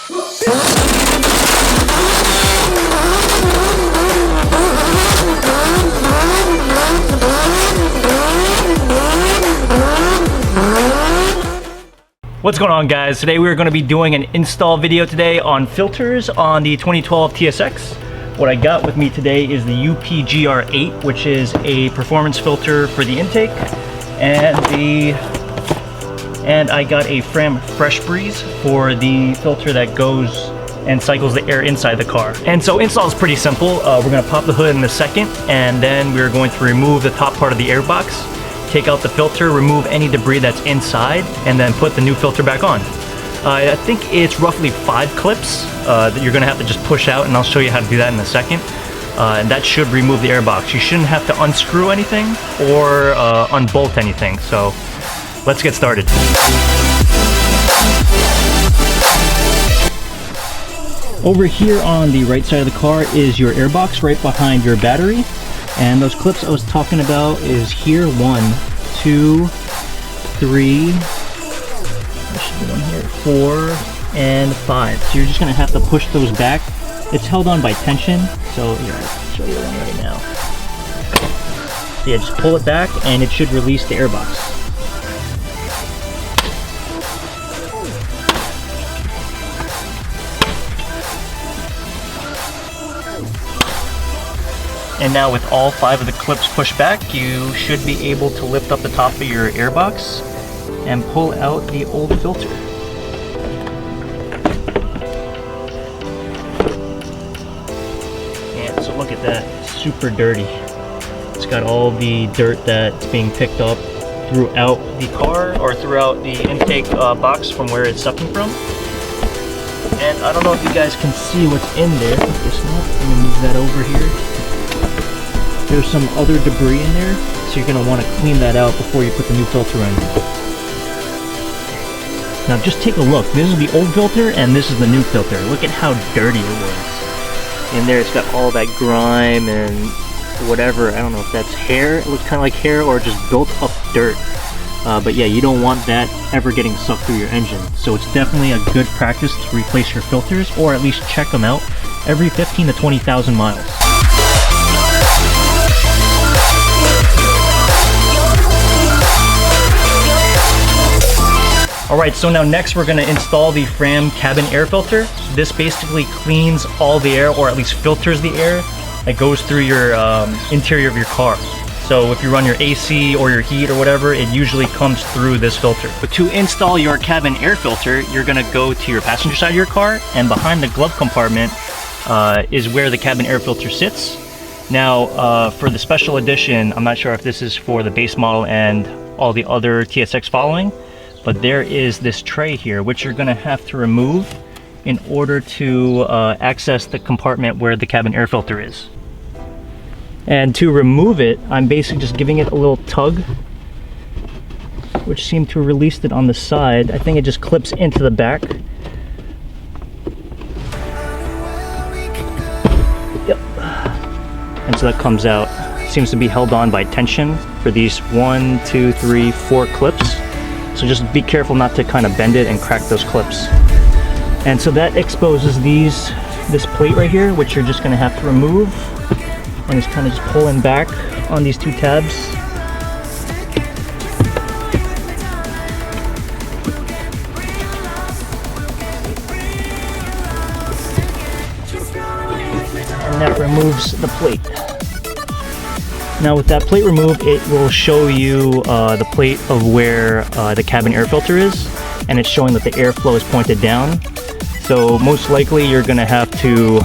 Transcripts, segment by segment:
What's going on, guys? Today we're going to be doing an install video today on filters on the 2012 TSX. What I got with me today is the EPICJONTUAZON, which is a performance filter for the intake, and I got a Fram Fresh Breeze for the filter that goes and cycles the air inside the car. And so install is pretty simple. We're going to pop the hood in a second, and then we're going to remove the top part of the airbox, take out the filter, remove any debris that's inside, and then put the new filter back on. I think it's roughly 5 clips that you're gonna have to just push out, and I'll show you how to do that in a second. And that should remove the airbox. You shouldn't have to unscrew anything or unbolt anything. So let's get started. Over here on the right side of the car is your airbox right behind your battery. And those clips I was talking about is here, 1, 2, 3, there should be one here, 4, and 5. So you're just gonna have to push those back. It's held on by tension, so here, I'll show you one right now. So yeah, just pull it back and it should release the airbox. And now with all 5 of the clips pushed back, you should be able to lift up the top of your airbox and pull out the old filter. And so look at that, super dirty. It's got all the dirt that's being picked up throughout the car or throughout the intake box from where it's sucking from. And I don't know if you guys can see what's in there. Just not. Let me move that over here. There's some other debris in there, so you're going to want to clean that out before you put the new filter in. Now just take a look. This is the old filter and this is the new filter. Look at how dirty it was. In there it's got all that grime and whatever. I don't know if that's hair. It looks kind of like hair or just built up dirt. But yeah, you don't want that ever getting sucked through your engine. So it's definitely a good practice to replace your filters, or at least check them out every 15 to 20,000 miles. Alright, so now next we're going to install the Fram cabin air filter. This basically cleans all the air, or at least filters the air that goes through your interior of your car. So if you run your AC or your heat or whatever, it usually comes through this filter. But to install your cabin air filter, you're going to go to your passenger side of your car, and behind the glove compartment is where the cabin air filter sits. Now for the special edition, I'm not sure if this is for the base model and all the other TSX following, but there is this tray here, which you're gonna have to remove in order to access the compartment where the cabin air filter is. And to remove it, I'm basically just giving it a little tug, which seemed to have released it on the side. I think it just clips into the back. Yep. And so that comes out. It seems to be held on by tension for these 1, 2, 3, 4 clips. So just be careful not to kind of bend it and crack those clips. And so that exposes this plate right here, which you're just going to have to remove. And it's kind of just pulling back on these 2 tabs. And that removes the plate. Now with that plate removed, it will show you the plate of where the cabin air filter is, and it's showing that the airflow is pointed down. So most likely you're going to have to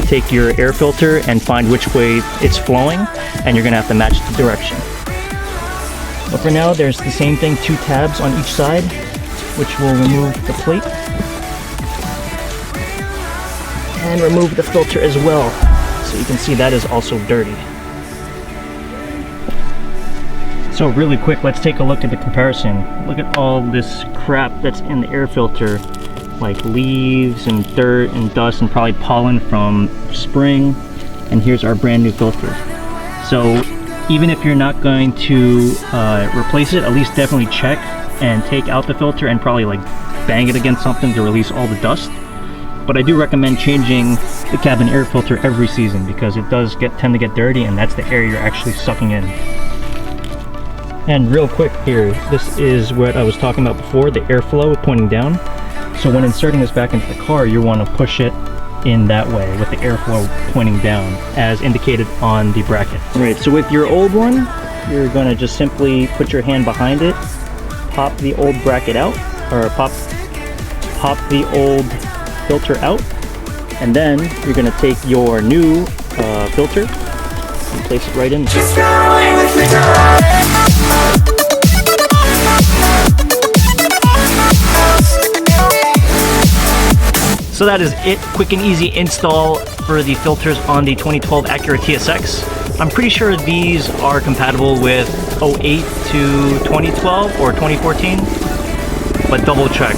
take your air filter and find which way it's flowing, and you're going to have to match the direction. But for now, there's the same thing, 2 tabs on each side, which will remove the plate and remove the filter as well. So you can see that is also dirty. So really quick, let's take a look at the comparison. Look at all this crap that's in the air filter, like leaves and dirt and dust and probably pollen from spring. And here's our brand new filter. So even if you're not going to replace it, at least definitely check and take out the filter and probably like bang it against something to release all the dust. But I do recommend changing the cabin air filter every season because it does tend to get dirty, and that's the air you're actually sucking in. And real quick here, this is what I was talking about before, the airflow pointing down. So when inserting this back into the car, you want to push it in that way with the airflow pointing down as indicated on the bracket. Alright, so with your old one, you're going to just simply put your hand behind it, pop the old bracket out, or pop the old filter out, and then you're going to take your new filter and place it right in there. So that is it, quick and easy install for the filters on the 2012 Acura TSX. I'm pretty sure these are compatible with 08 to 2012 or 2014, but double check.